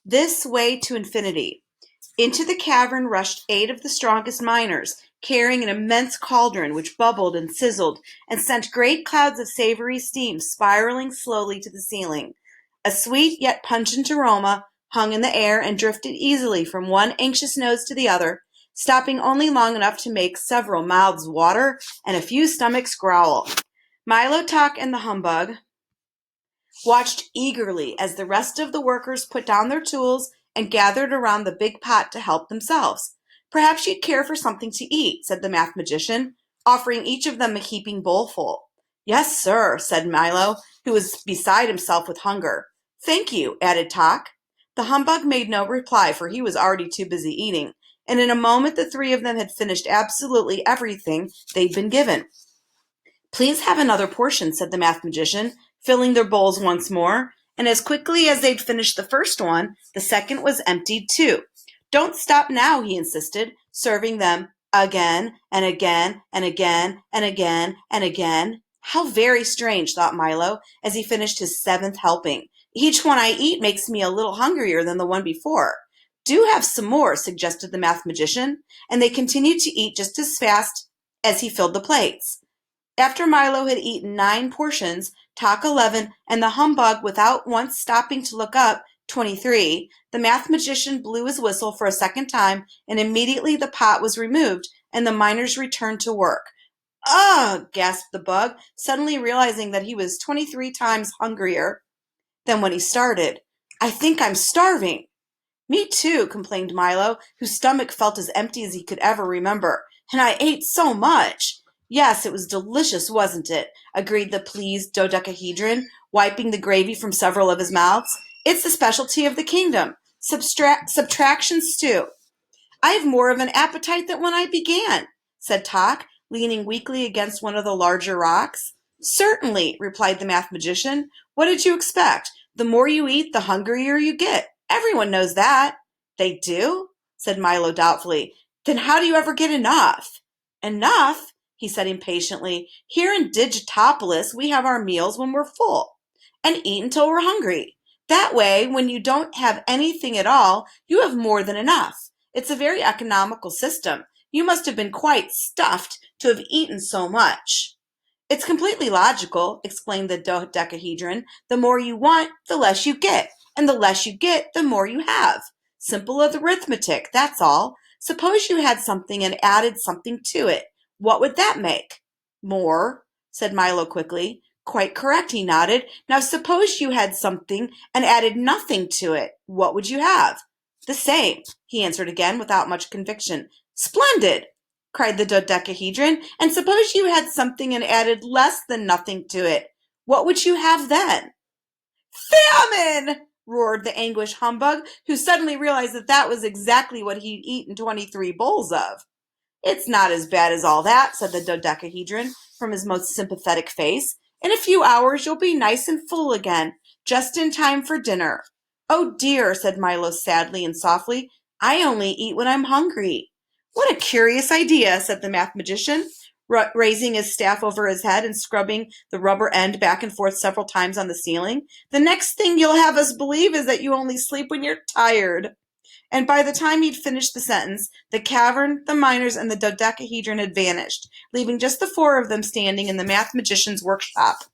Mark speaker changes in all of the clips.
Speaker 1: This way to infinity. Into the cavern rushed 8 of the strongest miners, carrying an immense cauldron which bubbled and sizzled and sent great clouds of savory steam spiraling slowly to the ceiling. A sweet yet pungent aroma hung in the air and drifted easily from one anxious nose to the other, stopping only long enough to make several mouths water and a few stomachs growl. Milo, Talk, and the humbug watched eagerly as the rest of the workers put down their tools and gathered around the big pot to help themselves. "Perhaps you'd care for something to eat," said the math magician, offering each of them a heaping bowlful. "Yes, sir," said Milo, who was beside himself with hunger. "Thank you," added Talk. The humbug made no reply, for he was already too busy eating, and in a moment the 3 of them had finished absolutely everything they'd been given. "Please have another portion," said the math magician, filling their bowls once more, and as quickly as they'd finished the first one, the second was emptied too. "Don't stop now," he insisted, serving them again and again and again and again and again. How very strange, thought Milo, as he finished his 7th helping. "Each one I eat makes me a little hungrier than the one before." "Do have some more," suggested the math magician, and they continued to eat just as fast as he filled the plates. After Milo had eaten 9 portions, Talk 11, and the humbug, without once stopping to look up, 23, the math magician blew his whistle for a second time, and immediately the pot was removed, and the miners returned to work. "Ugh!" gasped the bug, suddenly realizing that he was 23 times hungrier than when he started. "I think I'm starving." "Me too," complained Milo, whose stomach felt as empty as he could ever remember. "And I ate so much." "Yes, it was delicious, wasn't it?" agreed the pleased dodecahedron, wiping the gravy from several of his mouths. "It's the specialty of the kingdom. Subtraction stew." "I have more of an appetite than when I began," said Talk, leaning weakly against one of the larger rocks. "Certainly," replied the math magician. "What did you expect? The more you eat, the hungrier you get. Everyone knows that." "They do?" said Milo doubtfully. "Then how do you ever get enough?" "Enough?" he said impatiently. "Here in Digitopolis, we have our meals when we're full, and eat until we're hungry. That way, when you don't have anything at all, you have more than enough. It's a very economical system. You must have been quite stuffed to have eaten so much." "It's completely logical," explained the dodecahedron. "The more you want, the less you get, and the less you get, the more you have. Simple arithmetic, that's all. Suppose you had something and added something to it. What would that make?" "More," said Milo quickly. "Quite correct," he nodded. "Now suppose you had something and added nothing to it. What would you have?" "The same," he answered again without much conviction. "Splendid!" cried the dodecahedron. "And suppose you had something and added less than nothing to it. What would you have then?" "Famine!" roared the anguished humbug, who suddenly realized that that was exactly what he'd eaten 23 bowls of. "It's not as bad as all that," said the dodecahedron from his most sympathetic face. "In a few hours you'll be nice and full again, just in time for dinner." "Oh dear," said Milo sadly and softly. "I only eat when I'm hungry." "What a curious idea," said the math magician, raising his staff over his head and scrubbing the rubber end back and forth several times on the ceiling. "The next thing you'll have us believe is that you only sleep when you're tired." And by the time he'd finished the sentence, the cavern, the miners, and the dodecahedron had vanished, leaving just the 4 of them standing in the math magician's workshop.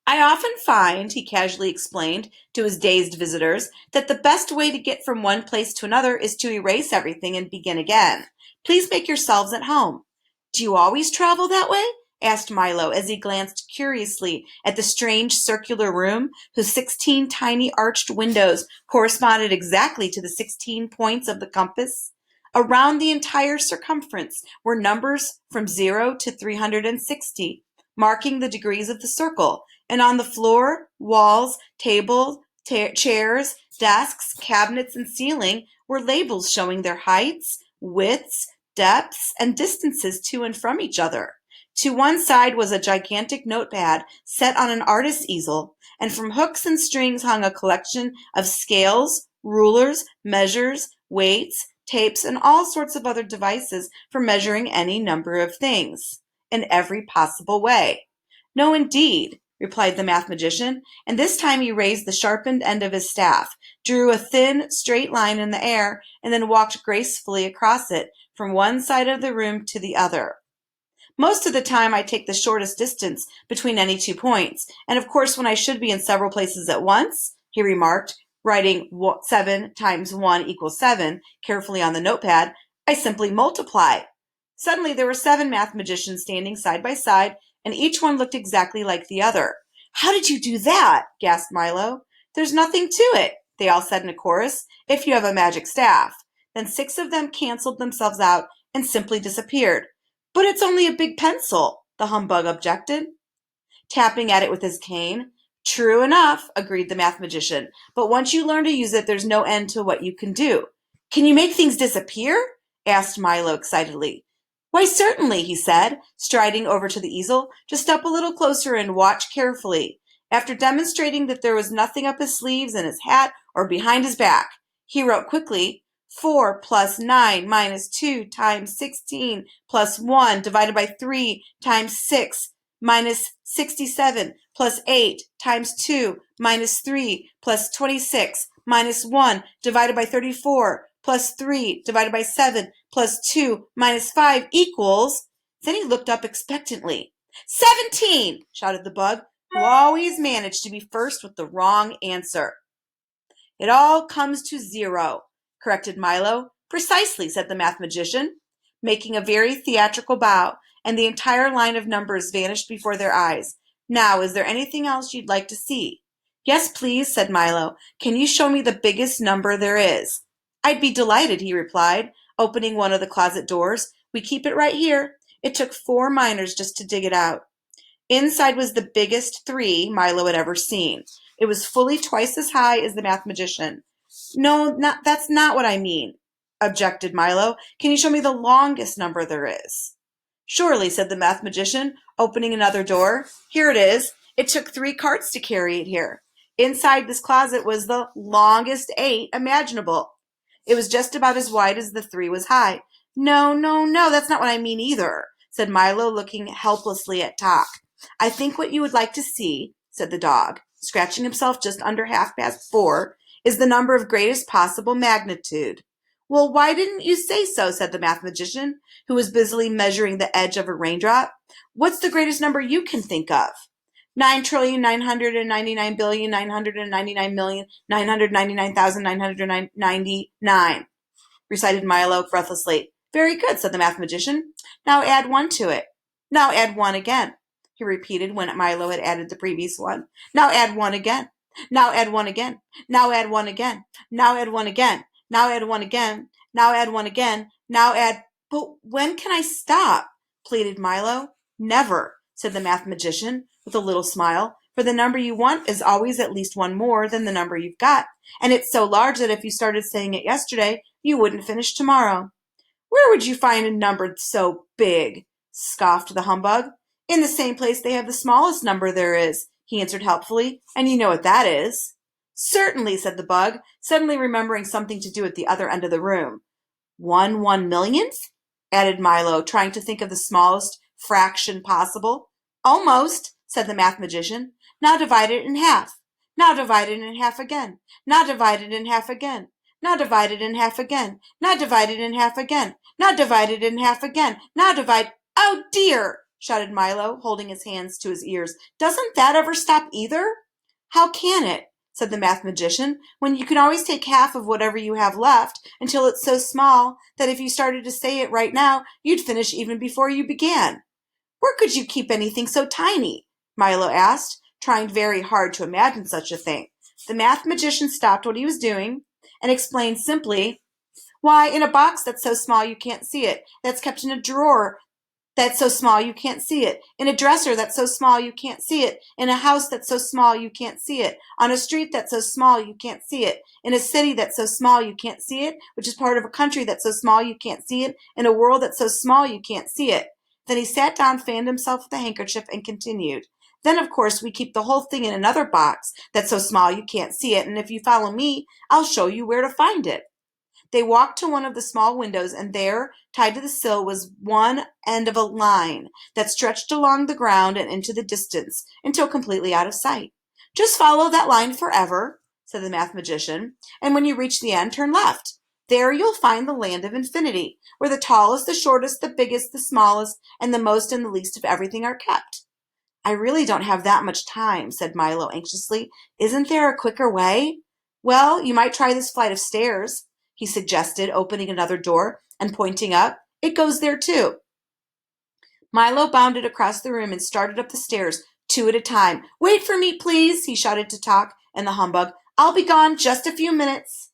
Speaker 1: "I often find," he casually explained to his dazed visitors, "that the best way to get from one place to another is to erase everything and begin again. Please make yourselves at home." "Do you always travel that way?" asked Milo as he glanced curiously at the strange circular room, whose 16 tiny arched windows corresponded exactly to the 16 points of the compass. Around the entire circumference were numbers from 0 to 360, marking the degrees of the circle, and on the floor, walls, tables, chairs, desks, cabinets, and ceiling were labels showing their heights, widths, depths, and distances to and from each other. To one side was a gigantic notepad set on an artist's easel, and from hooks and strings hung a collection of scales, rulers, measures, weights, tapes, and all sorts of other devices for measuring any number of things in every possible way. No, indeed, replied the math magician, and this time he raised the sharpened end of his staff, drew a thin, straight line in the air, and then walked gracefully across it from one side of the room to the other. Most of the time I take the shortest distance between any 2 points, and of course when I should be in several places at once, he remarked, writing 7 times 1 equals 7 carefully on the notepad, I simply multiply. Suddenly there were 7 math magicians standing side by side, and each one looked exactly like the other. How did you do that? Gasped Milo. There's nothing to it, they all said in a chorus, if you have a magic staff. Then 6 of them canceled themselves out and simply disappeared. But it's only a big pencil, the humbug objected, tapping at it with his cane. True enough, agreed the math magician, but once you learn to use it, there's no end to what you can do. Can you make things disappear? Asked Milo excitedly. Why, certainly, he said, striding over to the easel. Just step a little closer and watch carefully. After demonstrating that there was nothing up his sleeves, in his hat, or behind his back, he wrote quickly, 4 plus 9 minus 2 times 16 plus 1 divided by 3 times 6 minus 67 plus 8 times 2 minus 3 plus 26 minus 1 divided by 34 plus 3 divided by 7 plus 2 minus 5 equals. Then he looked up expectantly. 17, shouted the bug, who always managed to be first with the wrong answer. It all comes to 0, corrected Milo. Precisely, said the math magician, making a very theatrical bow, and the entire line of numbers vanished before their eyes. Now, is there anything else you'd like to see? Yes, please, said Milo. Can you show me the biggest number there is? I'd be delighted, he replied, opening one of the closet doors. We keep it right here. It took 4 miners just to dig it out. Inside was the biggest 3 Milo had ever seen. It was fully twice as high as the math magician. No, that's not what I mean, objected Milo. Can you show me the longest number there is? Surely, said the math magician, opening another door. Here it is. It took 3 carts to carry it here. Inside this closet was the longest 8 imaginable. It was just about as wide as the 3 was high. No, that's not what I mean either, said Milo, looking helplessly at Tock. I think what you would like to see, said the dog, scratching himself just under 4:30, is the number of greatest possible magnitude. Well, why didn't you say so, said the math magician, who was busily measuring the edge of a raindrop. What's the greatest number you can think of? 9,999,999,999,999, recited Milo breathlessly. Very good, said the math magician. Now add 1 to it. Now add 1 again, he repeated when Milo had added the previous one. Now add 1 again. Now add 1 again. Now add 1 again. Now add 1 again. Now add 1 again. Now add 1 again. Now add. But when can I stop? Pleaded Milo. Never, said the math magician with a little smile, for the number you want is always at least 1 more than the number you've got, and it's so large that if you started saying it yesterday, you wouldn't finish tomorrow. Where would you find a number so big? Scoffed the humbug. In the same place they have the smallest number there is, he answered helpfully, and you know what that is. Certainly, said the bug, suddenly remembering something to do at the other end of the room. 1/1,000,000th? Added Milo, trying to think of the smallest fraction possible. Almost, said the math magician. Now divide it in half. Now divide it in half again. Now divide it in half again. Now divide it in half again. Now divide it in half again. Now divide it in half again. Now divide. Oh dear, shouted Milo, holding his hands to his ears. Doesn't that ever stop either? How can it, said the math magician, when you can always take half of whatever you have left until it's so small that if you started to say it right now, you'd finish even before you began. Where could you keep anything so tiny? Milo asked, trying very hard to imagine such a thing. The math magician stopped what he was doing and explained simply, why, in a box that's so small you can't see it, that's kept in a drawer that's so small you can't see it, in a dresser that's so small you can't see it, in a house that's so small you can't see it, on a street that's so small you can't see it, in a city that's so small you can't see it, which is part of a country that's so small you can't see it, in a world that's so small you can't see it. Then he sat down, fanned himself with a handkerchief, and continued. Then, of course, we keep the whole thing in another box that's so small you can't see it, and if you follow me, I'll show you where to find it. They walked to one of the small windows, and there, tied to the sill, was one end of a line that stretched along the ground and into the distance until completely out of sight. "Just follow that line forever," said the math magician, "and when you reach the end, turn left. There you'll find the land of infinity, where the tallest, the shortest, the biggest, the smallest, and the most and the least of everything are kept." "I really don't have that much time," said Milo anxiously. "Isn't there a quicker way?" "Well, you might try this flight of stairs," he suggested, opening another door and pointing up. "It goes there, too." Milo bounded across the room and started up the stairs, two at a time. "Wait for me, please," he shouted to Talk and the humbug. "I'll be gone just a few minutes."